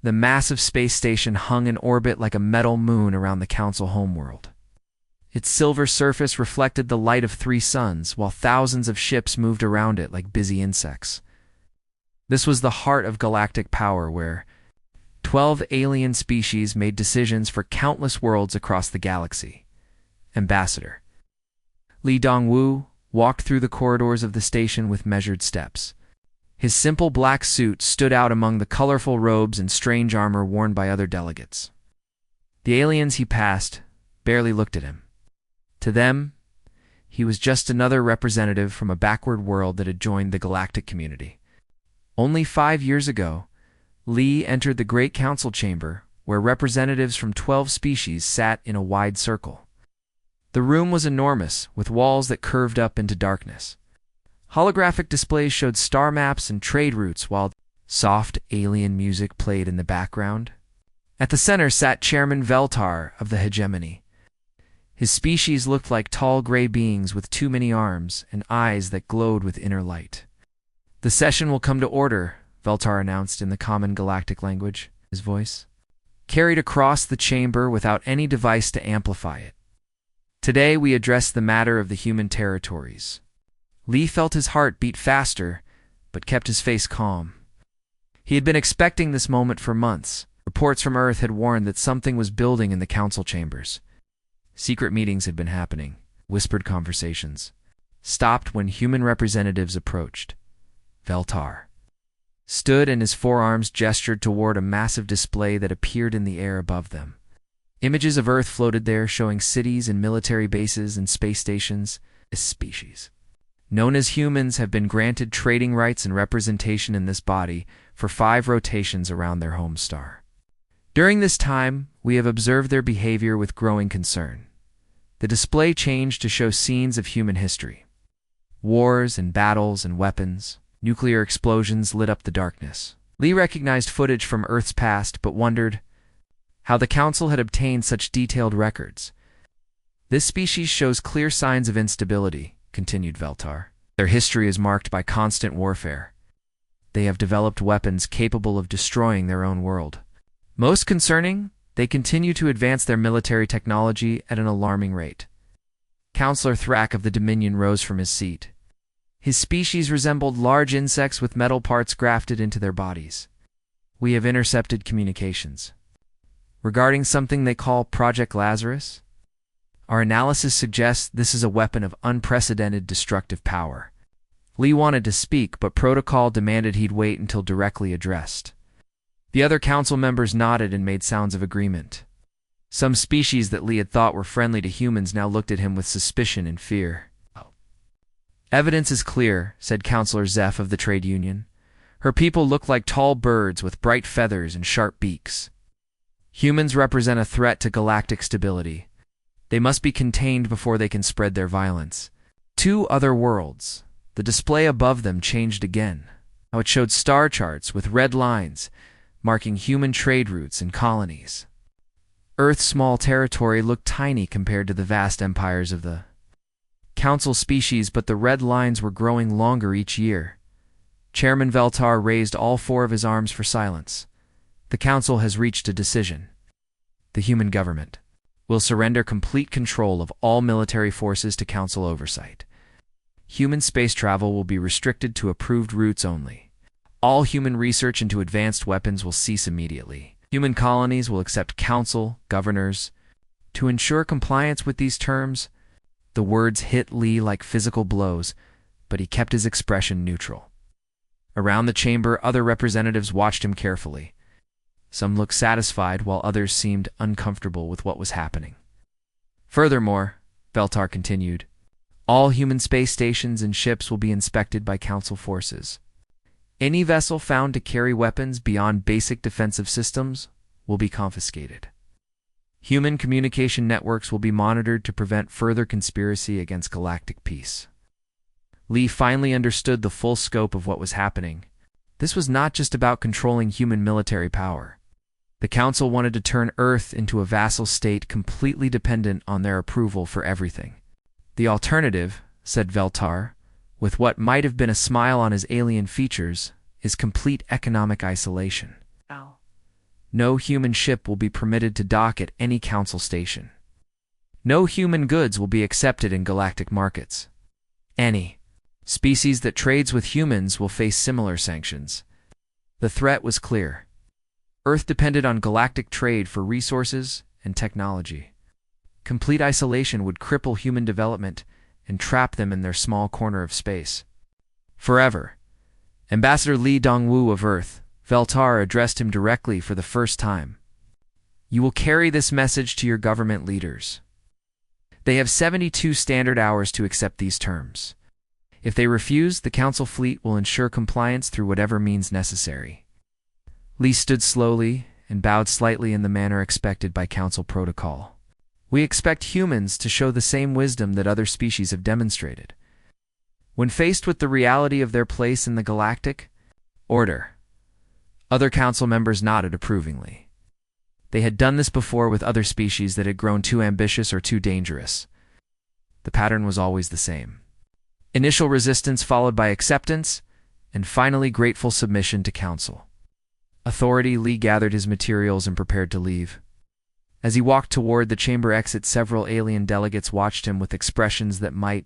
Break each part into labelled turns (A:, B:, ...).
A: The massive space station hung in orbit like a metal moon around the Council homeworld. Its silver surface reflected the light of 3 suns, while thousands of ships moved around it like busy insects. This was the heart of galactic power, where 12 alien species made decisions for countless worlds across the galaxy. Ambassador Li Dongwu walked through the corridors of the station with measured steps. His simple black suit stood out among the colorful robes and strange armor worn by other delegates. The aliens he passed barely looked at him. To them, he was just another representative from a backward world that had joined the galactic community. Only 5 years ago, Li entered the Great Council Chamber, where representatives from 12 species sat in a wide circle. The room was enormous, with walls that curved up into darkness. Holographic displays showed star maps and trade routes, while soft alien music played in the background. At the center sat Chairman Veltar of the Hegemony. His species looked like tall gray beings with too many arms and eyes that glowed with inner light. "The session will come to order," Veltar announced in the common galactic language, his voice carried across the chamber without any device to amplify it. "Today we address the matter of the human territories." Li felt his heart beat faster, but kept his face calm. He had been expecting this moment for months. Reports from Earth had warned that something was building in the council chambers. Secret meetings had been happening. Whispered conversations stopped when human representatives approached. Veltar stood and his forearms gestured toward a massive display that appeared in the air above them. Images of Earth floated there, showing cities and military bases and space stations. This species, known as humans, have been granted trading rights and representation in this body for 5 rotations around their home star. During this time, we have observed their behavior with growing concern. The display changed to show scenes of human history. Wars and battles and weapons. Nuclear explosions lit up the darkness. Li recognized footage from Earth's past, but wondered how the Council had obtained such detailed records. "This species shows clear signs of instability," continued Veltar. "Their history is marked by constant warfare. They have developed weapons capable of destroying their own world. Most concerning, they continue to advance their military technology at an alarming rate." Councillor Thrak of the Dominion rose from his seat. His species resembled large insects with metal parts grafted into their bodies. "We have intercepted communications regarding something they call Project Lazarus. Our analysis suggests this is a weapon of unprecedented destructive power." Li wanted to speak, but protocol demanded he'd wait until directly addressed. The other council members nodded and made sounds of agreement. Some species that Li had thought were friendly to humans now looked at him with suspicion and fear. "Evidence is clear," said Councillor Zeph of the Trade Union. "Her people look like tall birds with bright feathers and sharp beaks. Humans represent a threat to galactic stability. They must be contained before they can spread their violence." 2 other worlds. The display above them changed again. Now it showed star charts with red lines marking human trade routes and colonies. Earth's small territory looked tiny compared to the vast empires of the Council species, but the red lines were growing longer each year. Chairman Veltar raised all 4 of his arms for silence. "The Council has reached a decision. The human government will surrender complete control of all military forces to Council oversight. Human space travel will be restricted to approved routes only. All human research into advanced weapons will cease immediately. Human colonies will accept Council governors. To ensure compliance with these terms," the words hit Li like physical blows, but he kept his expression neutral. Around the chamber, other representatives watched him carefully. Some looked satisfied, while others seemed uncomfortable with what was happening. "Furthermore," Veltar continued, "all human space stations and ships will be inspected by Council forces. Any vessel found to carry weapons beyond basic defensive systems will be confiscated. Human communication networks will be monitored to prevent further conspiracy against galactic peace." Li finally understood the full scope of what was happening. This was not just about controlling human military power. The Council wanted to turn Earth into a vassal state completely dependent on their approval for everything. "The alternative," said Veltar, with what might have been a smile on his alien features, "is complete economic isolation." No human ship will be permitted to dock at any council station. No human goods will be accepted in galactic markets. Any species that trades with humans will face similar sanctions. The threat was clear. Earth depended on galactic trade for resources and technology. Complete isolation would cripple human development and trap them in their small corner of space. Forever. Ambassador Li Dongwu of Earth, Veltar addressed him directly for the first time. You will carry this message to your government leaders. They have 72 standard hours to accept these terms. If they refuse, the Council fleet will ensure compliance through whatever means necessary. Li stood slowly and bowed slightly in the manner expected by Council protocol. We expect humans to show the same wisdom that other species have demonstrated. When faced with the reality of their place in the galactic order, other Council members nodded approvingly. They had done this before with other species that had grown too ambitious or too dangerous. The pattern was always the same. Initial resistance followed by acceptance, and finally grateful submission to Council. Authority, Li gathered his materials and prepared to leave. As he walked toward the chamber exit, several alien delegates watched him with expressions that might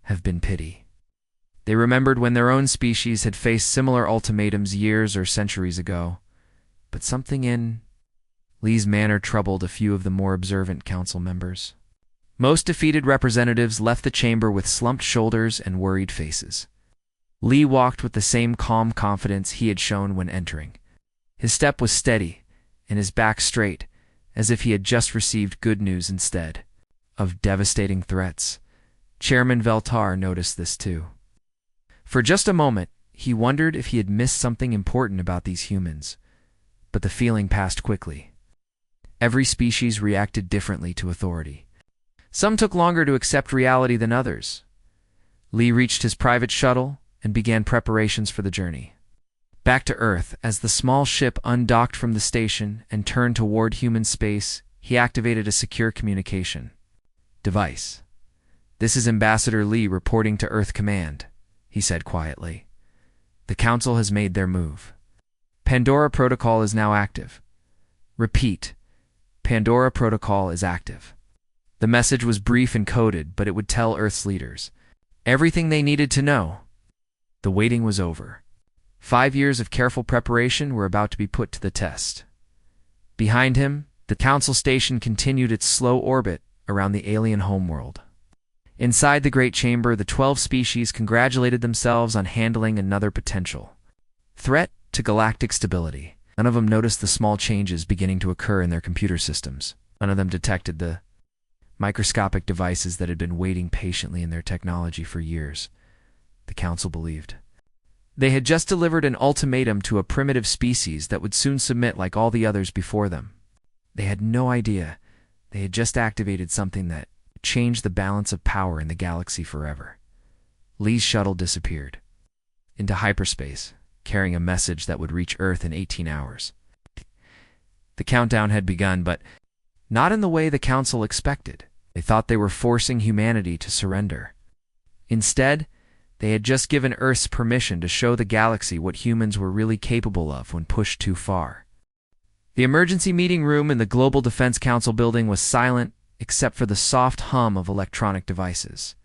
A: have been pity. They remembered when their own species had faced similar ultimatums years or centuries ago, but something in Li's manner troubled a few of the more observant council members. Most defeated representatives left the chamber with slumped shoulders and worried faces. Li walked with the same calm confidence he had shown when entering. His step was steady, and his back straight, as if he had just received good news instead of devastating threats. Chairman Veltar noticed this too. For just a moment, he wondered if he had missed something important about these humans, but the feeling passed quickly. Every species reacted differently to authority. Some took longer to accept reality than others. Li reached his private shuttle and began preparations for the journey. Back to Earth, as the small ship undocked from the station and turned toward human space, he activated a secure communication device. "This is Ambassador Li reporting to Earth Command," he said quietly. "The Council has made their move. Pandora Protocol is now active. Repeat, Pandora Protocol is active." The message was brief and coded, but it would tell Earth's leaders everything they needed to know. The waiting was over. 5 years of careful preparation were about to be put to the test. Behind him, the Council station continued its slow orbit around the alien homeworld. Inside the Great Chamber, the 12 species congratulated themselves on handling another potential threat to galactic stability. None of them noticed the small changes beginning to occur in their computer systems. None of them detected the microscopic devices that had been waiting patiently in their technology for years, the Council believed. They had just delivered an ultimatum to a primitive species that would soon submit like all the others before them. They had no idea they had just activated something that changed the balance of power in the galaxy forever. Li's shuttle disappeared into hyperspace, carrying a message that would reach Earth in 18 hours. The countdown had begun, but not in the way the Council expected. They thought they were forcing humanity to surrender. Instead, they had just given Earth's permission to show the galaxy what humans were really capable of when pushed too far. The emergency meeting room in the Global Defense Council building was silent, except for the soft hum of electronic devices.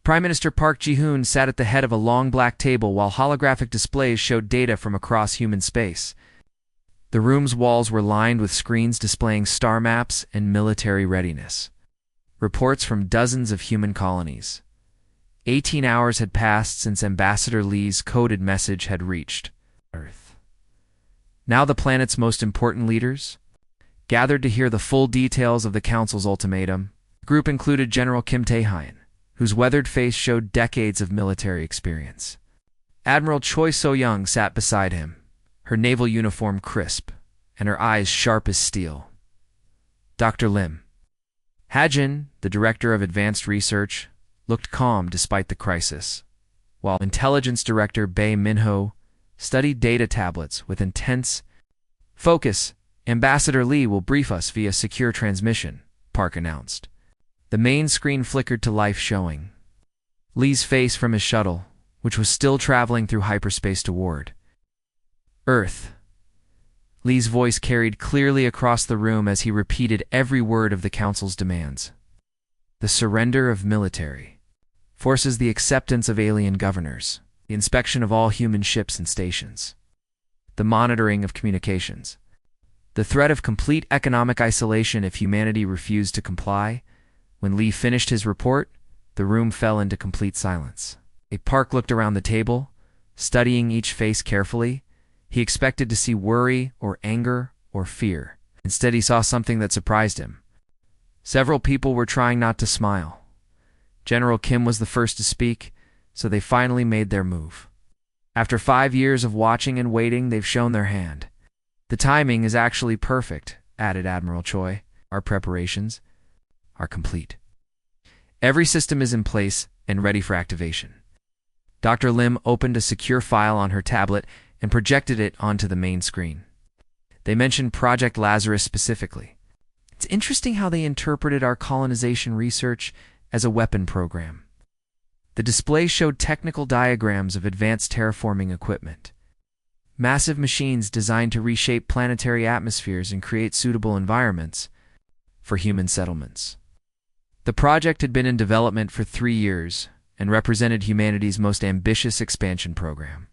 A: Prime Minister Park Ji-hoon sat at the head of a long black table while holographic displays showed data from across human space. The room's walls were lined with screens displaying star maps and military readiness. Reports from dozens of human colonies. 18 hours had passed since Ambassador Li's coded message had reached Earth. Now the planet's most important leaders gathered to hear the full details of the Council's ultimatum. The group included General Kim Tae-hyun, whose weathered face showed decades of military experience. Admiral Choi So-young sat beside him, her naval uniform crisp, and her eyes sharp as steel. Dr. Lim Ha-jin, the Director of Advanced Research, looked calm despite the crisis, while Intelligence Director Bae Min-ho studied data tablets with intense focus. "Ambassador Li will brief us via secure transmission," Park announced. The main screen flickered to life, showing Li's face from his shuttle, which was still traveling through hyperspace toward Earth. Lee's voice carried clearly across the room as he repeated every word of the Council's demands. The surrender of military forces, the acceptance of alien governors, the inspection of all human ships and stations, the monitoring of communications, the threat of complete economic isolation if humanity refused to comply. When Lee finished his report, the room fell into complete silence. Park looked around the table, studying each face carefully. He expected to see worry or anger or fear. Instead, he saw something that surprised him. Several people were trying not to smile. General Kim was the first to speak, so they finally made their move. After 5 years of watching and waiting, they've shown their hand. The timing is actually perfect, added Admiral Choi. Our preparations are complete. Every system is in place and ready for activation. Dr. Lim opened a secure file on her tablet and projected it onto the main screen. They mentioned Project Lazarus specifically. It's interesting how they interpreted our colonization research as a weapon program. The display showed technical diagrams of advanced terraforming equipment. Massive machines designed to reshape planetary atmospheres and create suitable environments for human settlements. The project had been in development for 3 years and represented humanity's most ambitious expansion program.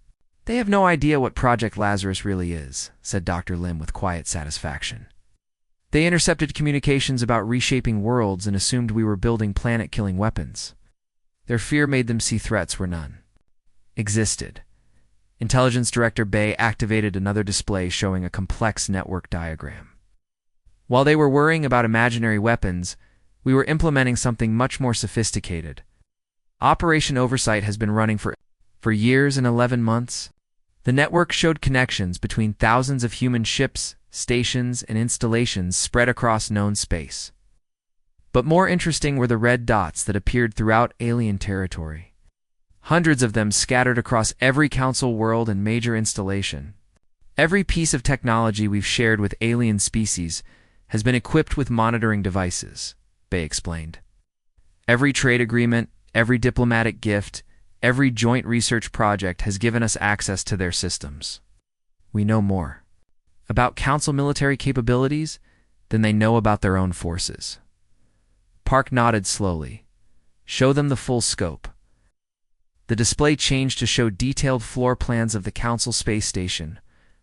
A: They have no idea what Project Lazarus really is, said Dr. Lim with quiet satisfaction. They intercepted communications about reshaping worlds and assumed we were building planet-killing weapons. Their fear made them see threats where none existed. Intelligence Director Bay activated another display showing a complex network diagram. While they were worrying about imaginary weapons, we were implementing something much more sophisticated. Operation Oversight has been running for years and 11 months. The network showed connections between thousands of human ships, stations, and installations spread across known space. But more interesting were the red dots that appeared throughout alien territory. Hundreds of them scattered across every council world and major installation. Every piece of technology we've shared with alien species has been equipped with monitoring devices, Bay explained. Every trade agreement, every diplomatic gift, every joint research project has given us access to their systems. We know more about Council military capabilities than they know about their own forces. Park nodded slowly. Show them the full scope. The display changed to show detailed floor plans of the Council space station,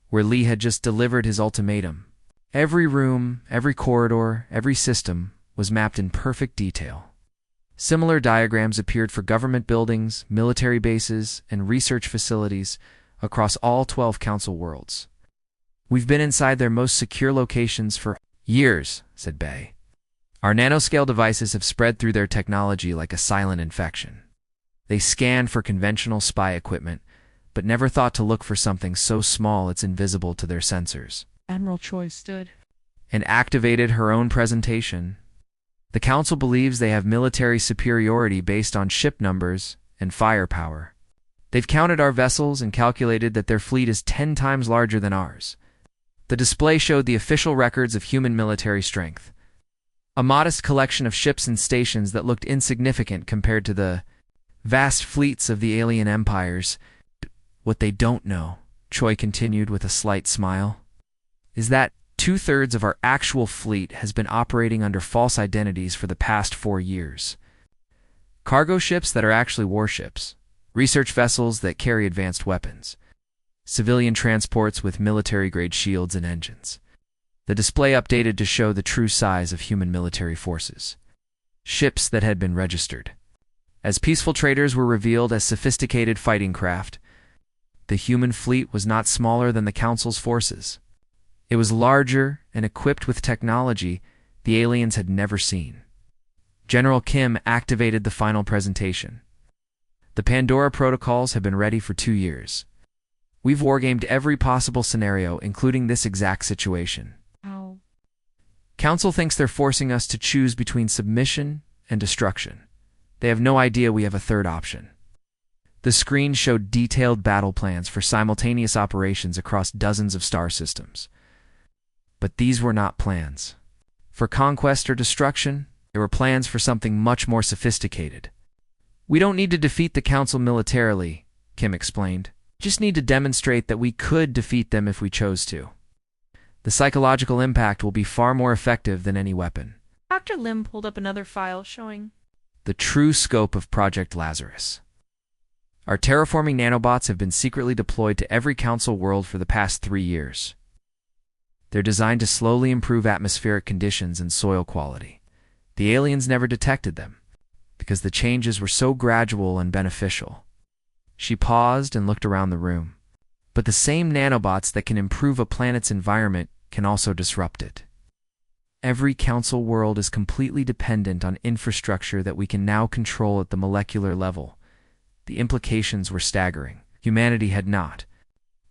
A: where Lee had just delivered his ultimatum. Every room, every corridor, every system was mapped in perfect detail. Similar diagrams appeared for government buildings, military bases, and research facilities across all 12 Council worlds. We've been inside their most secure locations for years, said Bay. Our nanoscale devices have spread through their technology like a silent infection. They scanned for conventional spy equipment, but never thought to look for something so small it's invisible to their sensors.
B: Admiral Choi stood
A: and activated her own presentation. The Council believes they have military superiority based on ship numbers and firepower. They've counted our vessels and calculated that their fleet is 10 times larger than ours. The display showed the official records of human military strength. A modest collection of ships and stations that looked insignificant compared to the vast fleets of the alien empires. What they don't know, Choi continued with a slight smile, is that 2/3 of our actual fleet has been operating under false identities for the past 4 years. Cargo ships that are actually warships, research vessels that carry advanced weapons, civilian transports with military-grade shields and engines. The display updated to show the true size of human military forces. Ships that had been registered as peaceful traders were revealed as sophisticated fighting craft. The human fleet was not smaller than the Council's forces. It was larger and equipped with technology the aliens had never seen. General Kim activated the final presentation. The Pandora protocols have been ready for 2 years. We've wargamed every possible scenario, including this exact situation.
B: How?
A: Council thinks they're forcing us to choose between submission and destruction. They have no idea we have a third option. The screen showed detailed battle plans for simultaneous operations across dozens of star systems. But these were not plans for conquest or destruction. They were plans for something much more sophisticated. We don't need to defeat the Council militarily, Kim explained. We just need to demonstrate that we could defeat them if we chose to. The psychological impact will be far more effective than any weapon.
B: Dr. Lim pulled up another file showing
A: The true scope of Project Lazarus. Our terraforming nanobots have been secretly deployed to every council world for the past 3 years. They're designed to slowly improve atmospheric conditions and soil quality. The aliens never detected them, because the changes were so gradual and beneficial. She paused and looked around the room. But the same nanobots that can improve a planet's environment can also disrupt it. Every council world is completely dependent on infrastructure that we can now control at the molecular level. The implications were staggering. Humanity had not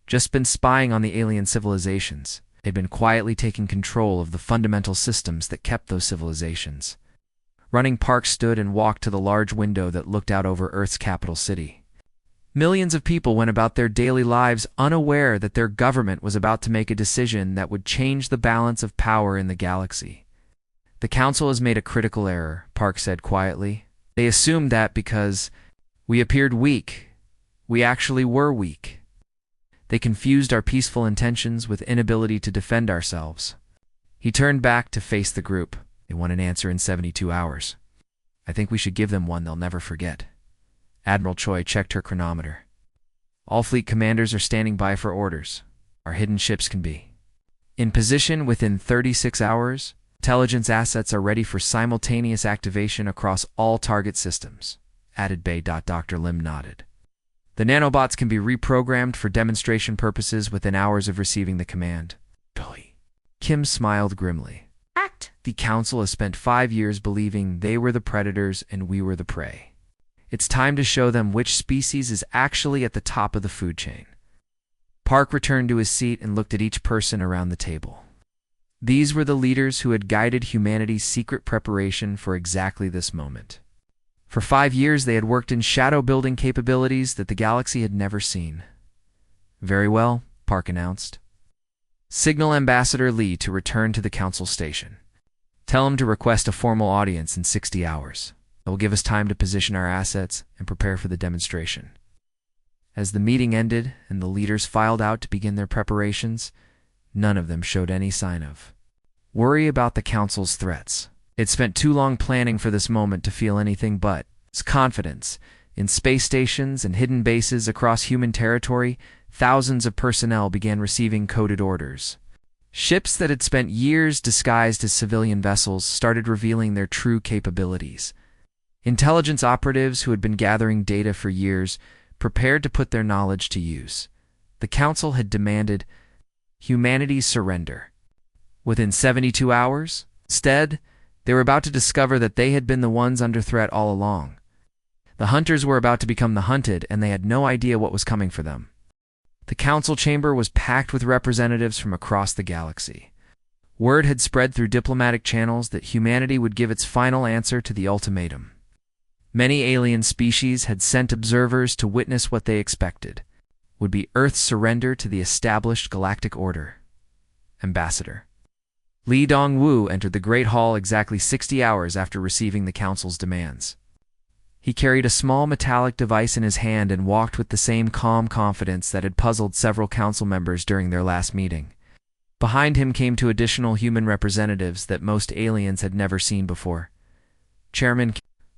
A: just been spying on the alien civilizations. They'd been quietly taking control of the fundamental systems that kept those civilizations. Running Park stood and walked to the large window that looked out over Earth's capital city. Millions of people went about their daily lives unaware that their government was about to make a decision that would change the balance of power in the galaxy. The council has made a critical error, Park said quietly. They assumed that because we appeared weak, we actually were weak. They confused our peaceful intentions with inability to defend ourselves. He turned back to face the group. They want an answer in 72 hours. I think we should give them one they'll never forget. Admiral Choi checked her chronometer. All fleet commanders are standing by for orders. Our hidden ships can be in position within 36 hours. Intelligence assets are ready for simultaneous activation across all target systems, added Bay. Dr. Lim nodded. The nanobots can be reprogrammed for demonstration purposes within hours of receiving the command. Kim smiled grimly. The council has spent 5 years believing they were the predators and we were the prey. It's time to show them which species is actually at the top of the food chain. Park returned to his seat and looked at each person around the table. These were the leaders who had guided humanity's secret preparation for exactly this moment. For 5 years, they had worked in shadow-building capabilities that the galaxy had never seen. Very well, Park announced. Signal Ambassador Lee to return to the council station. Tell him to request a formal audience in 60 hours. It will give us time to position our assets and prepare for the demonstration. As the meeting ended and the leaders filed out to begin their preparations, none of them showed any sign of worry about the council's threats. It spent too long planning for this moment to feel anything but confidence. In space stations and hidden bases across human territory, thousands of personnel began receiving coded orders. Ships that had spent years disguised as civilian vessels started revealing their true capabilities. Intelligence operatives who had been gathering data for years prepared to put their knowledge to use. The council had demanded humanity's surrender. Within 72 hours, instead, they were about to discover that they had been the ones under threat all along. The hunters were about to become the hunted, and they had no idea what was coming for them. The council chamber was packed with representatives from across the galaxy. Word had spread through diplomatic channels that humanity would give its final answer to the ultimatum. Many alien species had sent observers to witness what they expected would be Earth's surrender to the established galactic order. Ambassador Lee Dong-woo entered the Great Hall exactly 60 hours after receiving the council's demands. He carried a small metallic device in his hand and walked with the same calm confidence that had puzzled several council members during their last meeting. Behind him came two additional human representatives that most aliens had never seen before. Chairman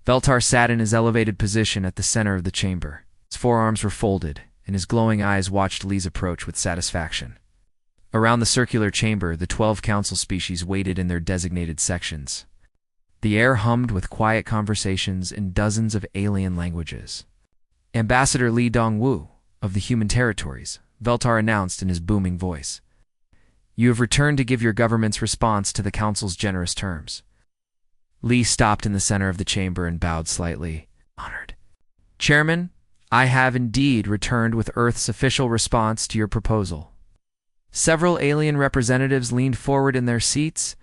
A: Veltar sat in his elevated position at the center of the chamber. His forearms were folded, and his glowing eyes watched Lee's approach with satisfaction. Around the circular chamber, the 12 council species waited in their designated sections. The air hummed with quiet conversations in dozens of alien languages. Ambassador Lee Dong-woo, of the human territories, Veltar announced in his booming voice. You have returned to give your government's response to the council's generous terms. Lee stopped in the center of the chamber and bowed slightly, honored. Chairman, I have indeed returned with Earth's official response to your proposal. Several alien representatives leaned forward in their seats.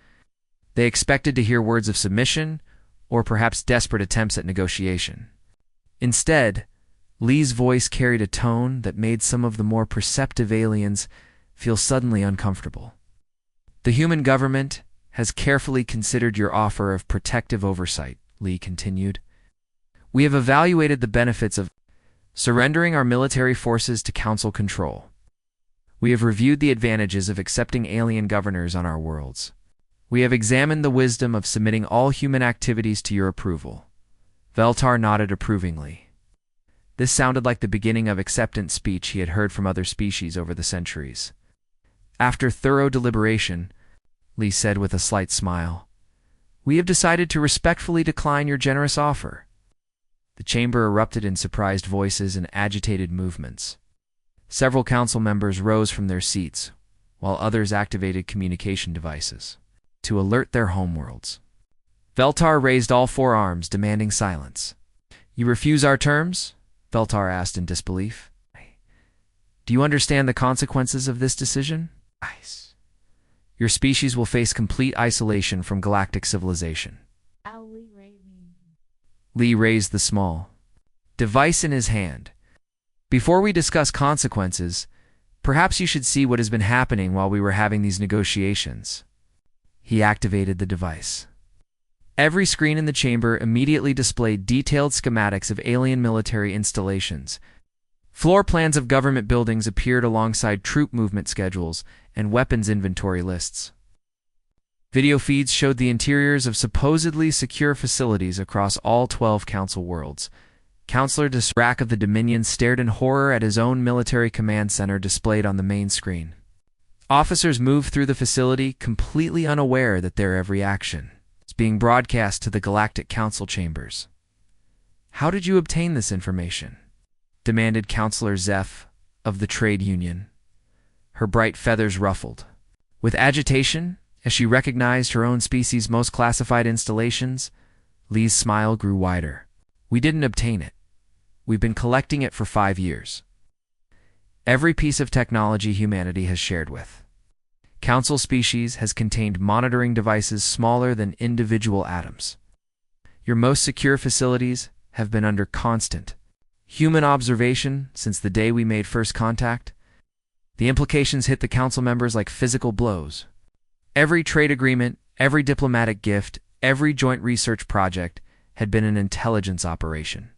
A: They expected to hear words of submission, or perhaps desperate attempts at negotiation. Instead, Lee's voice carried a tone that made some of the more perceptive aliens feel suddenly uncomfortable. The human government has carefully considered your offer of protective oversight, Lee continued. We have evaluated the benefits of surrendering our military forces to council control. We have reviewed the advantages of accepting alien governors on our worlds. We have examined the wisdom of submitting all human activities to your approval. Veltar nodded approvingly. This sounded like the beginning of acceptance speech he had heard from other species over the centuries. After thorough deliberation, Lee said with a slight smile, "We have decided to respectfully decline your generous offer." The chamber erupted in surprised voices and agitated movements. Several council members rose from their seats, while others activated communication devices to alert their homeworlds. Veltar raised all four arms, demanding silence. "You refuse our terms?" Veltar asked in disbelief. "Do you understand the consequences of this decision?" "Your species will face complete isolation from galactic civilization." Lee raised the small device in his hand. "Before we discuss consequences, perhaps you should see what has been happening while we were having these negotiations." He activated the device. Every screen in the chamber immediately displayed detailed schematics of alien military installations. Floor plans of government buildings appeared alongside troop movement schedules and weapons inventory lists. Video feeds showed the interiors of supposedly secure facilities across all 12 council worlds. Counselor Disrac of the Dominion stared in horror at his own military command center displayed on the main screen. Officers moved through the facility, completely unaware that their every action is being broadcast to the Galactic Council chambers. "How did you obtain this information?" demanded Counselor Zeph of the Trade Union. Her bright feathers ruffled with agitation as she recognized her own species' most classified installations. Lee's smile grew wider. "We didn't obtain it. We've been collecting it for 5 years. Every piece of technology humanity has shared with Council species has contained monitoring devices smaller than individual atoms. Your most secure facilities have been under constant human observation since the day we made first contact." The implications hit the council members like physical blows. Every trade agreement, every diplomatic gift, every joint research project had been an intelligence operation.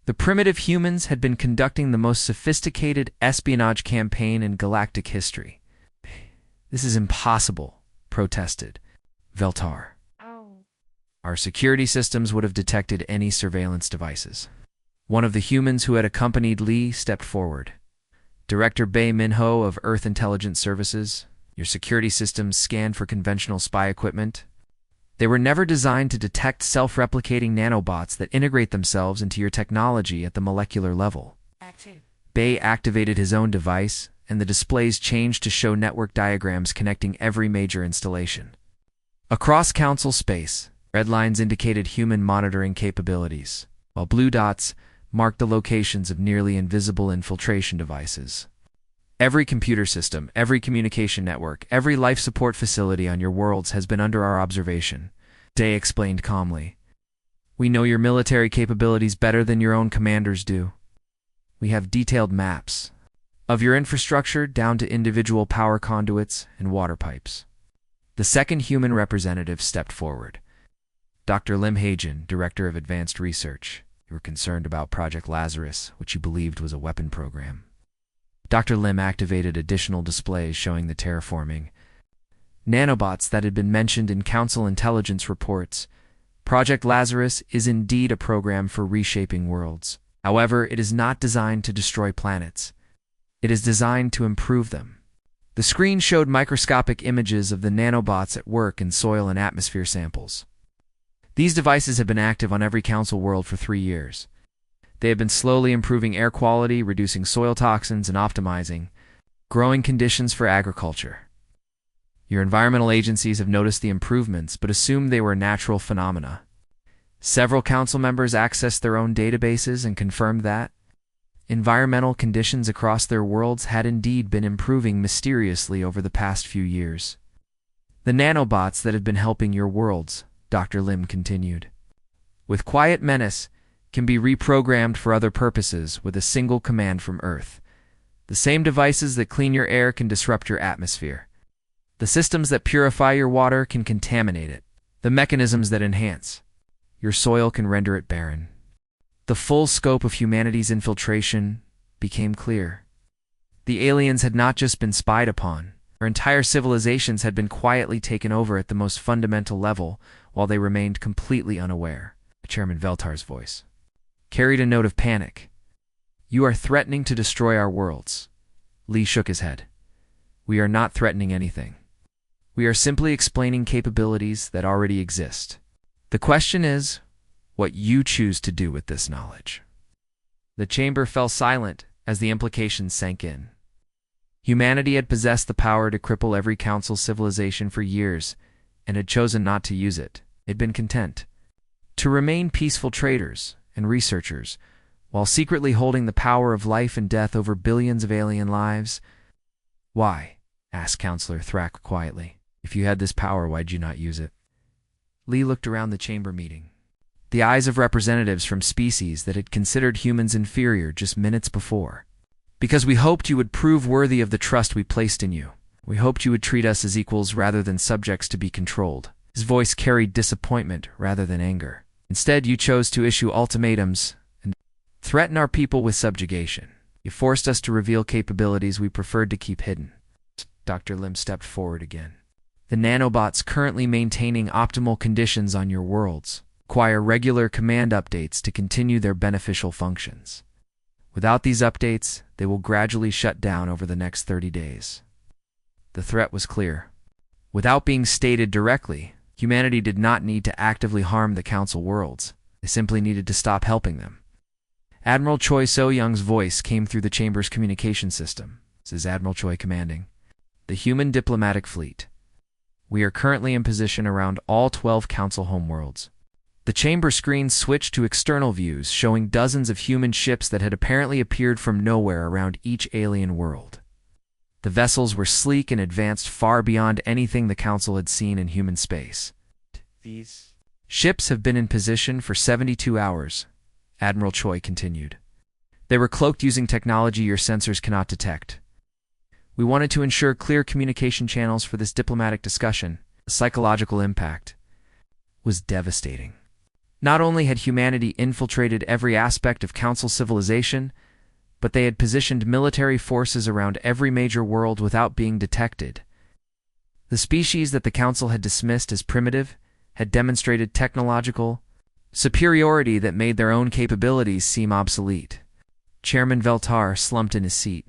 A: The primitive humans had been conducting the most sophisticated espionage campaign in galactic history. "This is impossible," protested Veltar. "Our security systems would have detected any surveillance devices." One of the humans who had accompanied Lee stepped forward. "Director Bei Minho of Earth Intelligence Services, your security systems scanned for conventional spy equipment. They were never designed to detect self-replicating nanobots that integrate themselves into your technology at the molecular level." Bei activated his own device, and the displays changed to show network diagrams connecting every major installation. Across council space, red lines indicated human monitoring capabilities, while blue dots marked the locations of nearly invisible infiltration devices. "Every computer system, every communication network, every life support facility on your worlds has been under our observation," Day explained calmly. "We know your military capabilities better than your own commanders do. We have detailed maps of your infrastructure down to individual power conduits and water pipes." The second human representative stepped forward. "Dr. Lim Hagen, Director of Advanced Research. You were concerned about Project Lazarus, which you believed was a weapon program." Dr. Lim activated additional displays showing the terraforming nanobots that had been mentioned in Council intelligence reports. Project Lazarus is indeed a program for reshaping worlds. However, it is not designed to destroy planets. It is designed to improve them. The screen showed microscopic images of the nanobots at work in soil and atmosphere samples. These devices have been active on every Council world for 3 years. They have been slowly improving air quality, reducing soil toxins, and optimizing growing conditions for agriculture. Your environmental agencies have noticed the improvements, but assumed they were natural phenomena. Several council members accessed their own databases and confirmed that environmental conditions across their worlds had indeed been improving mysteriously over the past few years. "The nanobots that have been helping your worlds," Dr. Lim continued, "with quiet menace, can be reprogrammed for other purposes with a single command from Earth. The same devices that clean your air can disrupt your atmosphere. The systems that purify your water can contaminate it. The mechanisms that enhance your soil can render it barren." The full scope of humanity's infiltration became clear. The aliens had not just been spied upon. Our entire civilizations had been quietly taken over at the most fundamental level, while they remained completely unaware. Chairman Veltar's voice carried a note of panic. "You are threatening to destroy our worlds." Lee shook his head. "We are not threatening anything. We are simply explaining capabilities that already exist. The question is what you choose to do with this knowledge." The chamber fell silent as the implications sank in. Humanity had possessed the power to cripple every council civilization for years and had chosen not to use it. They'd been content to remain peaceful traders and researchers while secretly holding the power of life and death over billions of alien lives. "Why?" asked Counselor Thrak quietly. "If you had this power, why'd you not use it?" Lee looked around the chamber meeting. The eyes of representatives from species that had considered humans inferior just minutes before. "Because we hoped you would prove worthy of the trust we placed in you. We hoped you would treat us as equals rather than subjects to be controlled." His voice carried disappointment rather than anger. "Instead, you chose to issue ultimatums and threaten our people with subjugation. You forced us to reveal capabilities we preferred to keep hidden." Dr. Lim stepped forward again. "The nanobots currently maintaining optimal conditions on your worlds require regular command updates to continue their beneficial functions. Without these updates, they will gradually shut down over the next 30 days. The threat was clear. Without being stated directly, humanity did not need to actively harm the Council worlds. They simply needed to stop helping them. Admiral Choi So-young's voice came through the chamber's communication system. This is Admiral Choi commanding the human diplomatic fleet. We are currently in position around all 12 Council homeworlds. The chamber screen switched to external views, showing dozens of human ships that had apparently appeared from nowhere around each alien world. The vessels were sleek and advanced far beyond anything the Council had seen in human space. "These ships have been in position for 72 hours, Admiral Choi continued. "They were cloaked using technology your sensors cannot detect. We wanted to ensure clear communication channels for this diplomatic discussion. The psychological impact was devastating. Not only had humanity infiltrated every aspect of Council civilization, but they had positioned military forces around every major world without being detected. The species that the Council had dismissed as primitive had demonstrated technological superiority that made their own capabilities seem obsolete." Chairman Veltar slumped in his seat.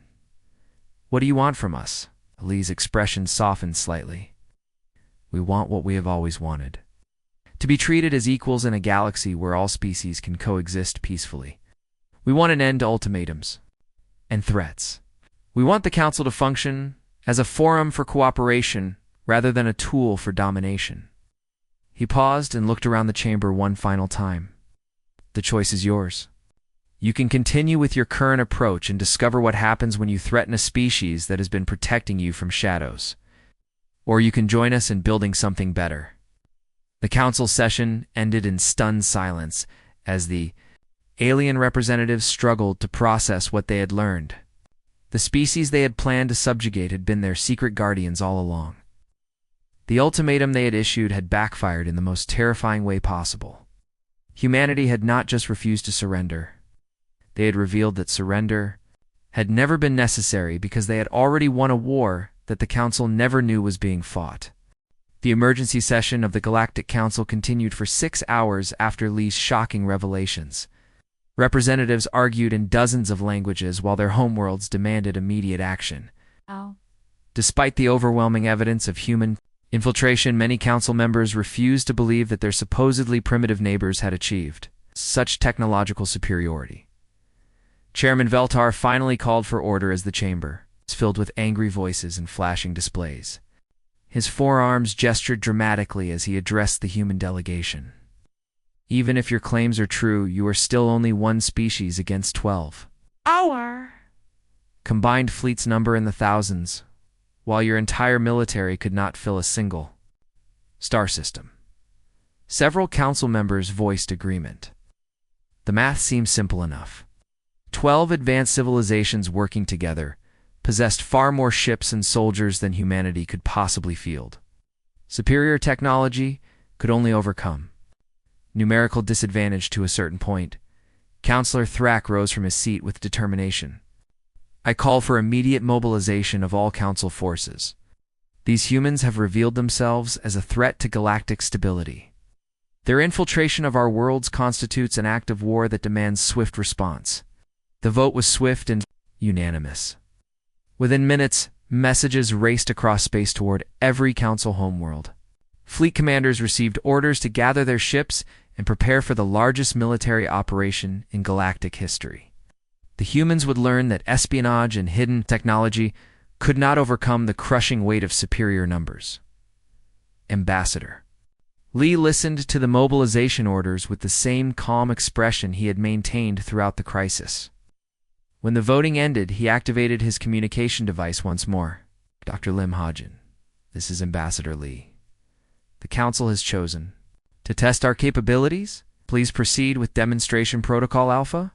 A: "What do you want from us?" Lee's expression softened slightly. "We want what we have always wanted. To be treated as equals in a galaxy where all species can coexist peacefully. We want an end to ultimatums and threats. We want the Council to function as a forum for cooperation rather than a tool for domination." He paused and looked around the chamber one final time. "The choice is yours. You can continue with your current approach and discover what happens when you threaten a species that has been protecting you from shadows. Or you can join us in building something better." The Council session ended in stunned silence as the alien representatives struggled to process what they had learned. The species they had planned to subjugate had been their secret guardians all along. The ultimatum they had issued had backfired in the most terrifying way possible. Humanity had not just refused to surrender. They had revealed that surrender had never been necessary because they had already won a war that the Council never knew was being fought. The emergency session of the Galactic Council continued for 6 hours after Lee's shocking revelations. Representatives argued in dozens of languages while their homeworlds demanded immediate action. Despite the overwhelming evidence of human infiltration, many Council members refused to believe that their supposedly primitive neighbors had achieved such technological superiority. Chairman Veltar finally called for order as the chamber was filled with angry voices and flashing displays. His forearms gestured dramatically as he addressed the human delegation. "Even if your claims are true, you are still only one species against 12.
B: Our
A: Combined fleets number in the thousands, while your entire military could not fill a single star system." Several Council members voiced agreement. The math seemed simple enough. 12 advanced civilizations working together possessed far more ships and soldiers than humanity could possibly field. Superior technology could only overcome numerical disadvantage to a certain point. Counselor Thrak rose from his seat with determination. I call for immediate mobilization of all Council forces. These humans have revealed themselves as a threat to galactic stability. Their infiltration of our worlds constitutes an act of war that demands swift response. The vote was swift and unanimous. Within minutes, messages raced across space toward every Council homeworld. Fleet commanders received orders to gather their ships and prepare for the largest military operation in galactic history. The humans would learn that espionage and hidden technology could not overcome the crushing weight of superior numbers. Ambassador. Lee listened to the mobilization orders with the same calm expression he had maintained throughout the crisis. When the voting ended, he activated his communication device once more. Dr. Lim Hajin, this is Ambassador Lee. The Council has chosen. To test our capabilities, please proceed with Demonstration Protocol Alpha.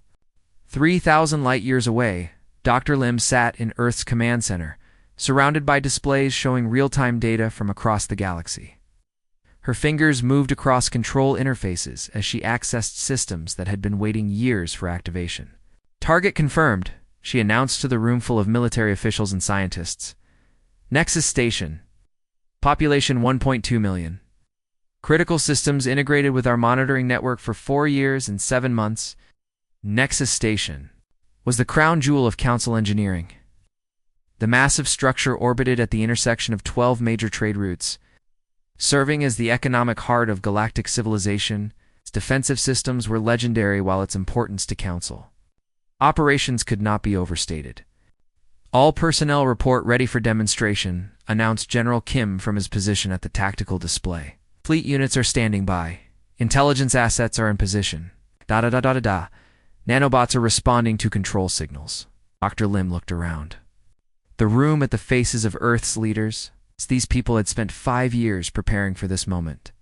A: 3,000 light-years away, Dr. Lim sat in Earth's command center, surrounded by displays showing real-time data from across the galaxy. Her fingers moved across control interfaces as she accessed systems that had been waiting years for activation. Target confirmed, she announced to the room full of military officials and scientists. Nexus Station. Population 1.2 million. Critical systems integrated with our monitoring network for 4 years and 7 months. Nexus Station was the crown jewel of Council engineering. The massive structure orbited at the intersection of 12 major trade routes, serving as the economic heart of galactic civilization. Its defensive systems were legendary while its importance to Council. Operations could not be overstated. All personnel report ready for demonstration, announced General Kim from his position at the tactical display. Fleet units are standing by. Intelligence assets are in position. Nanobots are responding to control signals. Dr. Lim looked around. The room at the faces of Earth's leaders. These people had spent 5 years preparing for this moment.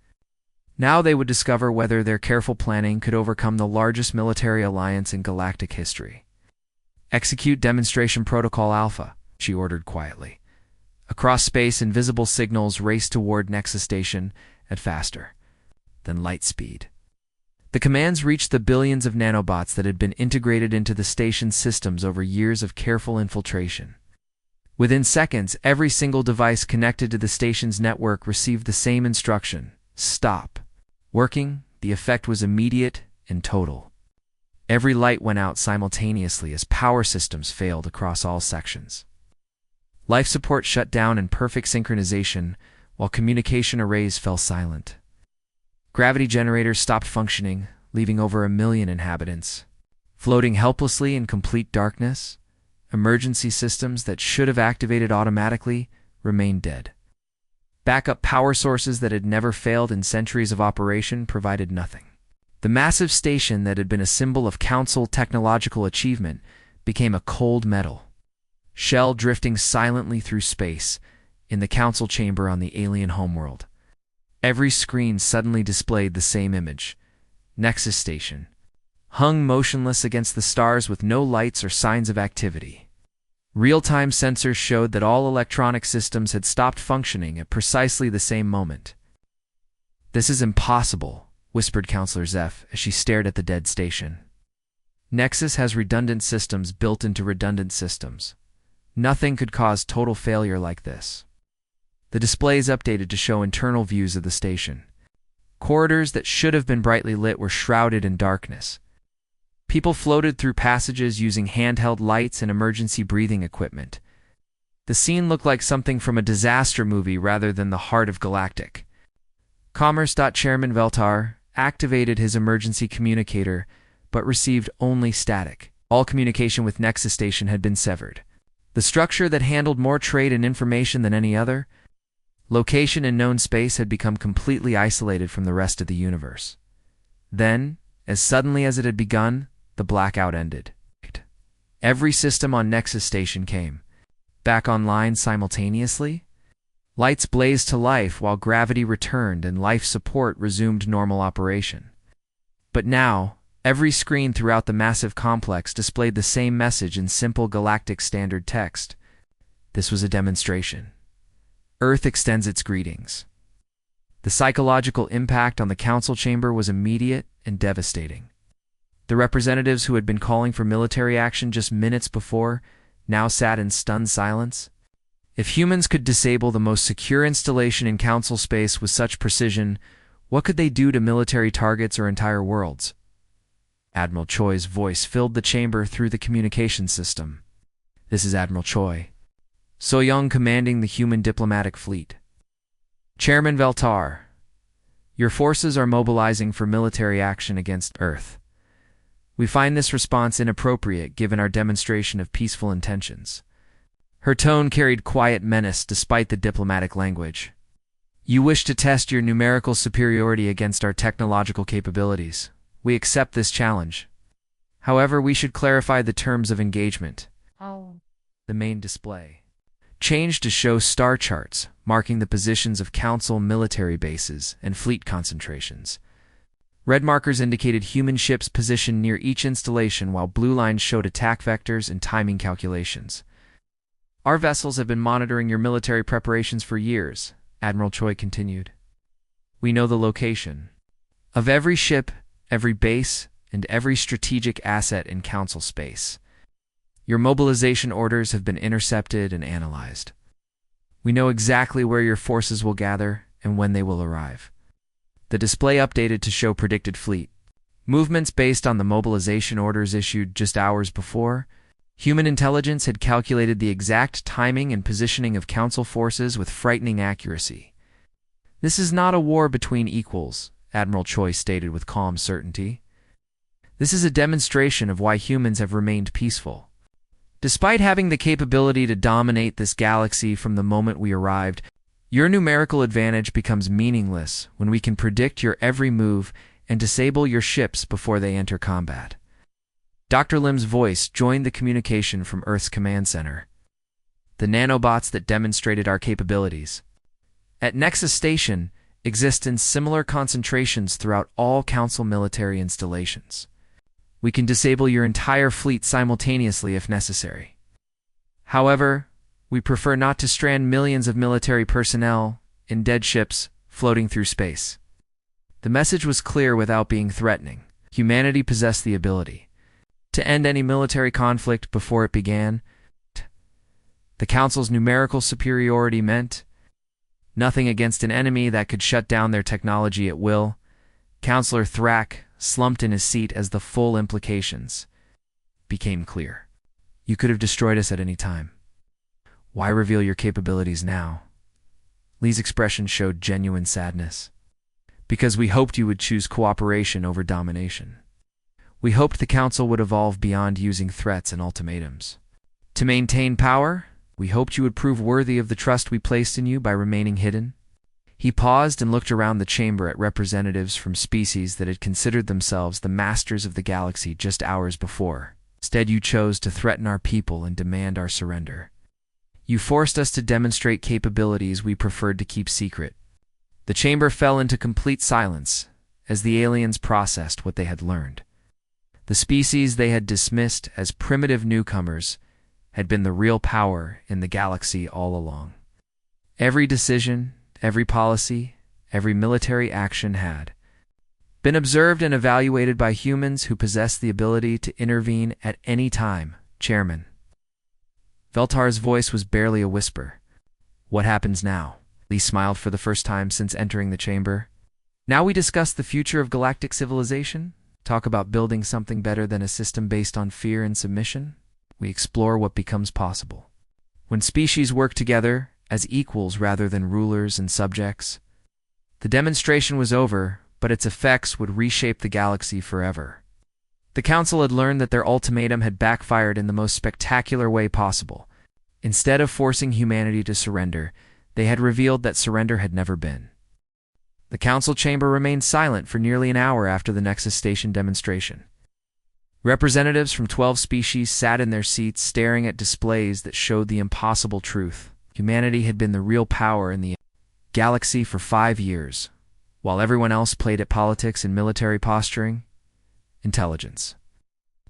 A: Now they would discover whether their careful planning could overcome the largest military alliance in galactic history. Execute Demonstration Protocol Alpha, she ordered quietly. Across space, invisible signals raced toward Nexus Station at faster than light speed. The commands reached the billions of nanobots that had been integrated into the station's systems over years of careful infiltration. Within seconds, every single device connected to the station's network received the same instruction: stop. Working, the effect was immediate and total. Every light went out simultaneously as power systems failed across all sections. Life support shut down in perfect synchronization, while communication arrays fell silent. Gravity generators stopped functioning, leaving over 1 million inhabitants floating helplessly in complete darkness. Emergency systems that should have activated automatically remained dead. Backup power sources that had never failed in centuries of operation provided nothing. The massive station that had been a symbol of Council technological achievement became a cold metal shell drifting silently through space in the Council chamber on the alien homeworld. Every screen suddenly displayed the same image. Nexus Station, hung motionless against the stars with no lights or signs of activity. Real-time sensors showed that all electronic systems had stopped functioning at precisely the same moment. "This is impossible," whispered Counselor Zeph as she stared at the dead station. "Nexus has redundant systems built into redundant systems. Nothing could cause total failure like this." The displays updated to show internal views of the station. Corridors that should have been brightly lit were shrouded in darkness. People floated through passages using handheld lights and emergency breathing equipment. The scene looked like something from a disaster movie rather than the heart of Galactic. Commerce. Chairman Veltar activated his emergency communicator, but received only static. All communication with Nexus Station had been severed. The structure that handled more trade and information than any other, location in known space, had become completely isolated from the rest of the universe. Then, as suddenly as it had begun, the blackout ended. Every system on Nexus Station came back online simultaneously. Lights blazed to life while gravity returned and life support resumed normal operation. But now, every screen throughout the massive complex displayed the same message in simple galactic standard text. This was a demonstration. Earth extends its greetings. The psychological impact on the Council chamber was immediate and devastating. The representatives who had been calling for military action just minutes before now sat in stunned silence. If humans could disable the most secure installation in Council space with such precision, what could they do to military targets or entire worlds? Admiral Choi's voice filled the chamber through the communication system. This is Admiral Choi. So-young commanding the human diplomatic fleet. Chairman Veltar, your forces are mobilizing for military action against Earth. We find this response inappropriate given our demonstration of peaceful intentions. Her tone carried quiet menace despite the diplomatic language. You wish to test your numerical superiority against our technological capabilities. We accept this challenge. However, we should clarify the terms of engagement. The main display changed to show star charts marking the positions of Council military bases and fleet concentrations. Red markers indicated human ships positioned near each installation, while blue lines showed attack vectors and timing calculations. Our vessels have been monitoring your military preparations for years, Admiral Choi continued. We know the location of every ship, every base, and every strategic asset in Council space. Your mobilization orders have been intercepted and analyzed. We know exactly where your forces will gather and when they will arrive. The display updated to show predicted fleet movements based on the mobilization orders issued just hours before. Human intelligence had calculated the exact timing and positioning of Council forces with frightening accuracy. This is not a war between equals, Admiral Choi stated with calm certainty. This is a demonstration of why humans have remained peaceful. Despite having the capability to dominate this galaxy from the moment we arrived, your numerical advantage becomes meaningless when we can predict your every move and disable your ships before they enter combat. Dr. Lim's voice joined the communication from Earth's command center. The nanobots that demonstrated our capabilities at Nexus Station exist in similar concentrations throughout all Council military installations. We can disable your entire fleet simultaneously if necessary. However, we prefer not to strand millions of military personnel in dead ships floating through space. The message was clear without being threatening. Humanity possessed the ability to end any military conflict before it began. The Council's numerical superiority meant nothing against an enemy that could shut down their technology at will. Counselor Thrak slumped in his seat as the full implications became clear. You could have destroyed us at any time. Why reveal your capabilities now? Lee's expression showed genuine sadness. Because we hoped you would choose cooperation over domination. We hoped the Council would evolve beyond using threats and ultimatums. To maintain power, we hoped you would prove worthy of the trust we placed in you by remaining hidden. He paused and looked around the chamber at representatives from species that had considered themselves the masters of the galaxy just hours before. Instead, you chose to threaten our people and demand our surrender. You forced us to demonstrate capabilities we preferred to keep secret. The chamber fell into complete silence as the aliens processed what they had learned. The species they had dismissed as primitive newcomers had been the real power in the galaxy all along. Every decision, every policy, every military action had been observed and evaluated by humans who possessed the ability to intervene at any time, Chairman. Veltar's voice was barely a whisper. What happens now? Lee smiled for the first time since entering the chamber. Now we discuss the future of galactic civilization, talk about building something better than a system based on fear and submission. We explore what becomes possible when species work together as equals rather than rulers and subjects. The demonstration was over, but its effects would reshape the galaxy forever. The Council had learned that their ultimatum had backfired in the most spectacular way possible. Instead of forcing humanity to surrender, they had revealed that surrender had never been. The Council chamber remained silent for nearly an hour after the Nexus Station demonstration. Representatives from 12 species sat in their seats staring at displays that showed the impossible truth. Humanity had been the real power in the galaxy for 5 years, while everyone else played at politics and military posturing. Intelligence.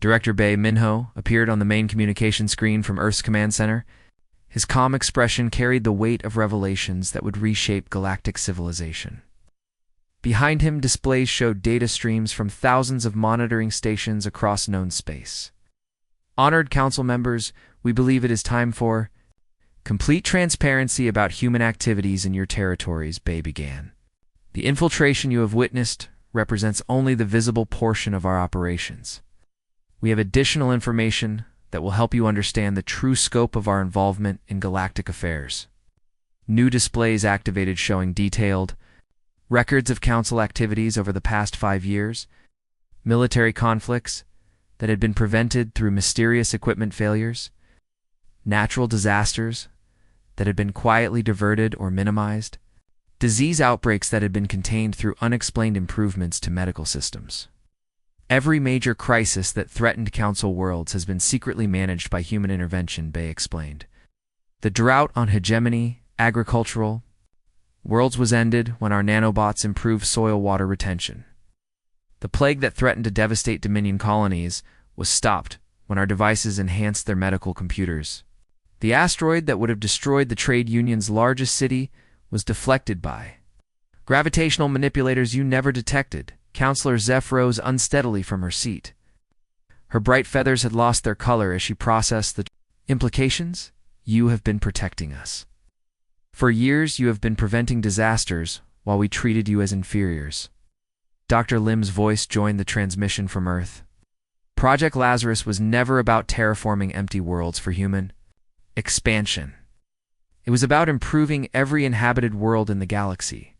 A: Director Bae Minho appeared on the main communication screen from Earth's command center. His calm expression carried the weight of revelations that would reshape galactic civilization. Behind him, displays showed data streams from thousands of monitoring stations across known space. Honored Council members, We believe it is time for complete transparency about human activities in your territories, Bay began. The infiltration you have witnessed represents only the visible portion of our operations. We have additional information that will help you understand the true scope of our involvement in galactic affairs. New displays activated showing detailed records of Council activities over the past 5 years, military conflicts that had been prevented through mysterious equipment failures, natural disasters that had been quietly diverted or minimized, disease outbreaks that had been contained through unexplained improvements to medical systems. Every major crisis that threatened Council worlds has been secretly managed by human intervention, Bay explained. The drought on hegemony, agricultural worlds was ended when our nanobots improved soil water retention. The plague that threatened to devastate Dominion colonies was stopped when our devices enhanced their medical computers. The asteroid that would have destroyed the trade union's largest city was deflected by gravitational manipulators you never detected. Counselor Zeph rose unsteadily from her seat. Her bright feathers had lost their color as she processed the implications. You have been protecting us. For years, you have been preventing disasters while we treated you as inferiors. Dr. Lim's voice joined the transmission from Earth. Project Lazarus was never about terraforming empty worlds for human expansion. It was about improving every inhabited world in the galaxy.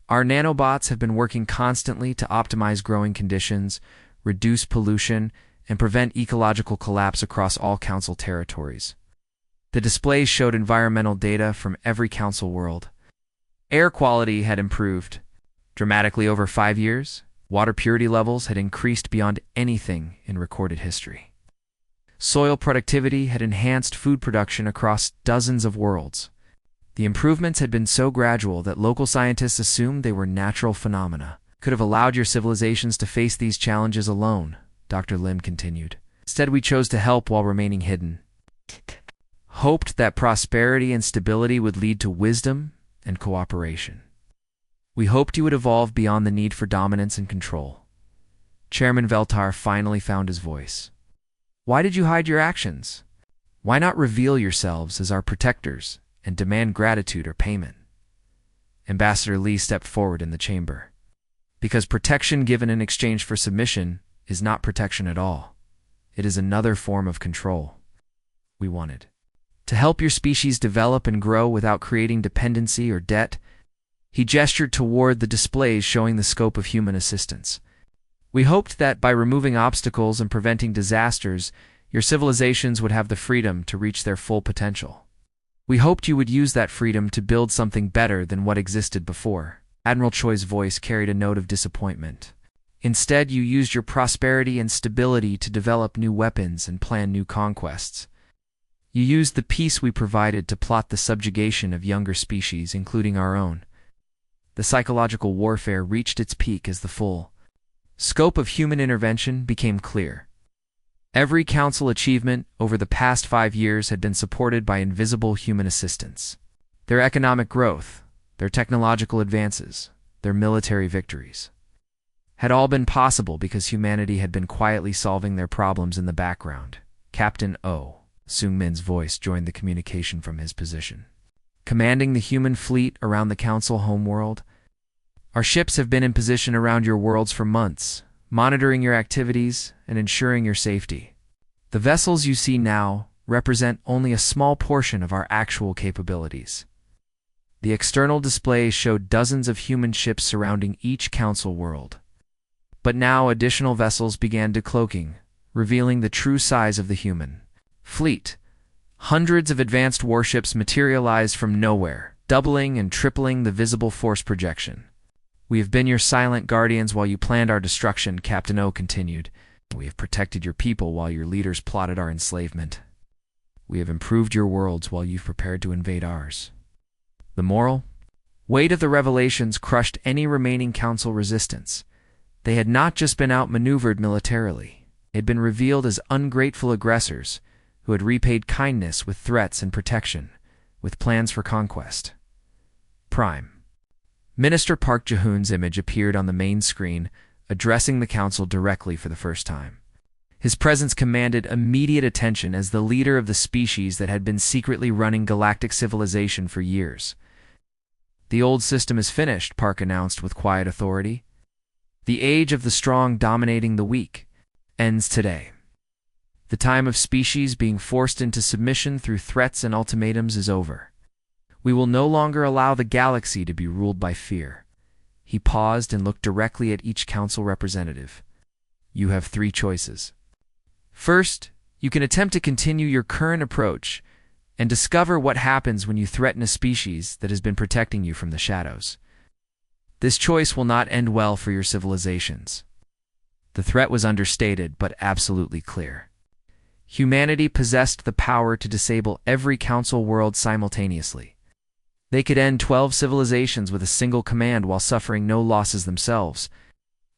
A: Our nanobots have been working constantly to optimize growing conditions, reduce pollution, and prevent ecological collapse across all Council territories. The displays showed environmental data from every Council world. Air quality had improved dramatically over 5 years. Water purity levels had increased beyond anything in recorded history. Soil productivity had enhanced food production across dozens of worlds. The improvements had been so gradual that local scientists assumed they were natural phenomena. Could have allowed your civilizations to face these challenges alone, Dr. Lim continued. Instead, we chose to help while remaining hidden. Hoped that prosperity and stability would lead to wisdom and cooperation. We hoped you would evolve beyond the need for dominance and control. Chairman Veltar finally found his voice. Why did you hide your actions? Why not reveal yourselves as our protectors and demand gratitude or payment? Ambassador Lee stepped forward in the chamber. Because protection given in exchange for submission is not protection at all. It is another form of control. We wanted to help your species develop and grow without creating dependency or debt. He gestured toward the displays showing the scope of human assistance. We hoped that by removing obstacles and preventing disasters, your civilizations would have the freedom to reach their full potential. We hoped you would use that freedom to build something better than what existed before. Admiral Choi's voice carried a note of disappointment. Instead, you used your prosperity and stability to develop new weapons and plan new conquests. You used the peace we provided to plot the subjugation of younger species, including our own. The psychological warfare reached its peak as the full scope of human intervention became clear. Every Council achievement over the past 5 years had been supported by invisible human assistance. Their economic growth, their technological advances, their military victories had all been possible because humanity had been quietly solving their problems in the background. Captain O. Seung-min's voice joined the communication from his position. Commanding the human fleet around the Council homeworld, our ships have been in position around your worlds for months, monitoring your activities and ensuring your safety. The vessels you see now represent only a small portion of our actual capabilities. The external displays showed dozens of human ships surrounding each Council world. But now additional vessels began decloaking, revealing the true size of the human fleet. Hundreds of advanced warships materialized from nowhere, doubling and tripling the visible force projection. We have been your silent guardians while you planned our destruction, Captain O continued. We have protected your people while your leaders plotted our enslavement. We have improved your worlds while you've prepared to invade ours. The moral weight of the revelations crushed any remaining Council resistance. They had not just been outmaneuvered militarily. They had been revealed as ungrateful aggressors who had repaid kindness with threats and protection, with plans for conquest. Prime Minister Park Jae-hoon's image appeared on the main screen, addressing the Council directly for the first time. His presence commanded immediate attention as the leader of the species that had been secretly running galactic civilization for years. "The old system is finished," Park announced with quiet authority. "The age of the strong dominating the weak ends today. The time of species being forced into submission through threats and ultimatums is over. We will no longer allow the galaxy to be ruled by fear." He paused and looked directly at each council representative. "You have 3 choices. First, you can attempt to continue your current approach and discover what happens when you threaten a species that has been protecting you from the shadows. This choice will not end well for your civilizations." The threat was understated but absolutely clear. Humanity possessed the power to disable every council world simultaneously. They could end 12 civilizations with a single command while suffering no losses themselves.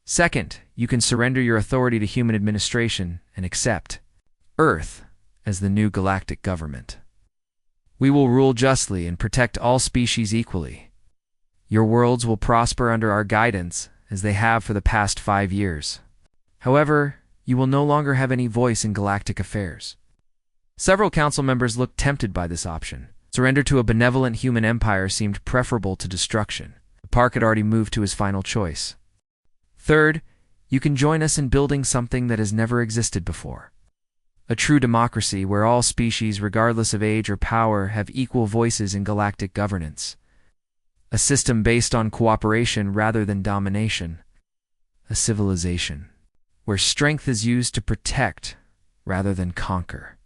A: Second, you can surrender your authority to human administration and accept Earth as the new galactic government. We will rule justly and protect all species equally. Your worlds will prosper under our guidance as they have for the past 5 years. However, you will no longer have any voice in galactic affairs. Several council members looked tempted by this option. Surrender to a benevolent human empire seemed preferable to destruction. Park had already moved to his final choice. Third, you can join us in building something that has never existed before. A true democracy where all species, regardless of age or power, have equal voices in galactic governance. A system based on cooperation rather than domination. A civilization where strength is used to protect rather than conquer.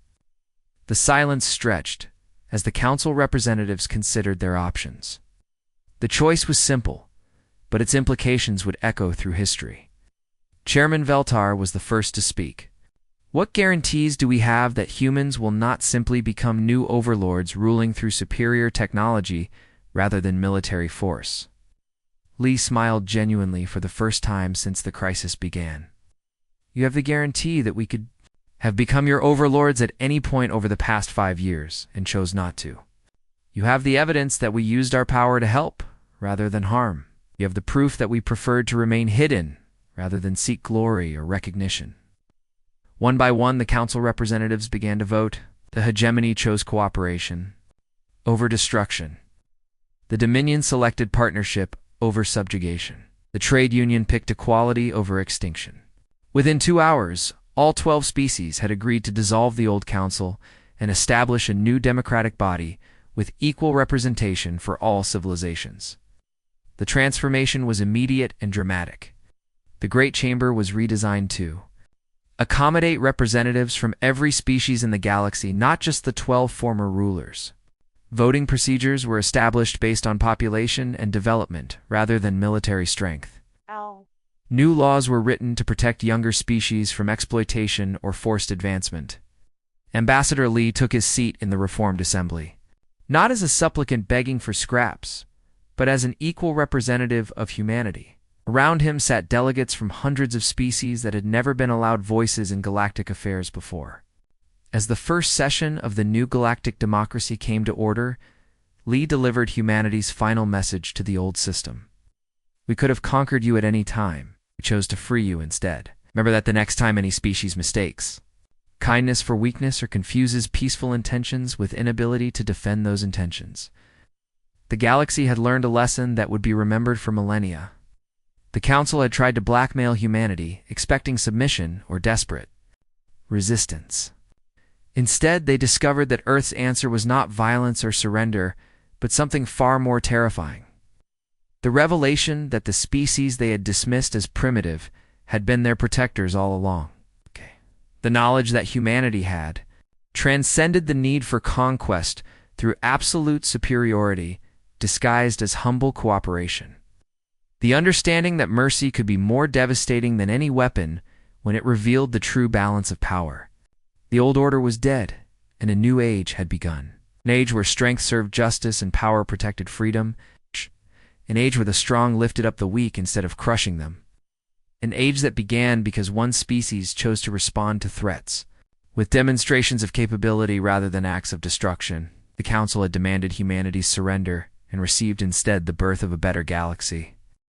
A: The silence stretched as the council representatives considered their options. The choice was simple, but its implications would echo through history. Chairman Veltar was the first to speak. "What guarantees do we have that humans will not simply become new overlords ruling through superior technology rather than military force?" Lee smiled genuinely for the first time since the crisis began. "You have the guarantee that we could have become your overlords at any point over the past 5 years and chose not to. You have the evidence that we used our power to help rather than harm. You have the proof that we preferred to remain hidden rather than seek glory or recognition." One by one, the council representatives began to vote. The hegemony chose cooperation over destruction. The Dominion selected partnership over subjugation. The trade union picked equality over extinction. Within 2 hours, all 12 species had agreed to dissolve the old council and establish a new democratic body with equal representation for all civilizations. The transformation was immediate and dramatic. The Great Chamber was redesigned to accommodate representatives from every species in the galaxy, not just the 12 former rulers. Voting procedures were established based on population and development rather than military strength. New laws were written to protect younger species from exploitation or forced advancement. Ambassador Lee took his seat in the reformed assembly, not as a supplicant begging for scraps, but as an equal representative of humanity. Around him sat delegates from hundreds of species that had never been allowed voices in galactic affairs before. As the first session of the new galactic democracy came to order, Lee delivered humanity's final message to the old system. "We could have conquered you at any time. We chose to free you instead. Remember that the next time any species mistakes kindness for weakness or confuses peaceful intentions with inability to defend those intentions." The galaxy had learned a lesson that would be remembered for millennia. The council had tried to blackmail humanity, expecting submission or desperate resistance. Instead, they discovered that Earth's answer was not violence or surrender, but something far more terrifying. The revelation that the species they had dismissed as primitive had been their protectors all along. The knowledge that humanity had transcended the need for conquest through absolute superiority disguised as humble cooperation. The understanding that mercy could be more devastating than any weapon when it revealed the true balance of power. The old order was dead, and a new age had begun. An age where strength served justice and power protected freedom. An age where the strong lifted up the weak instead of crushing them. An age that began because one species chose to respond to threats with demonstrations of capability rather than acts of destruction. The Council had demanded humanity's surrender and received instead the birth of a better galaxy.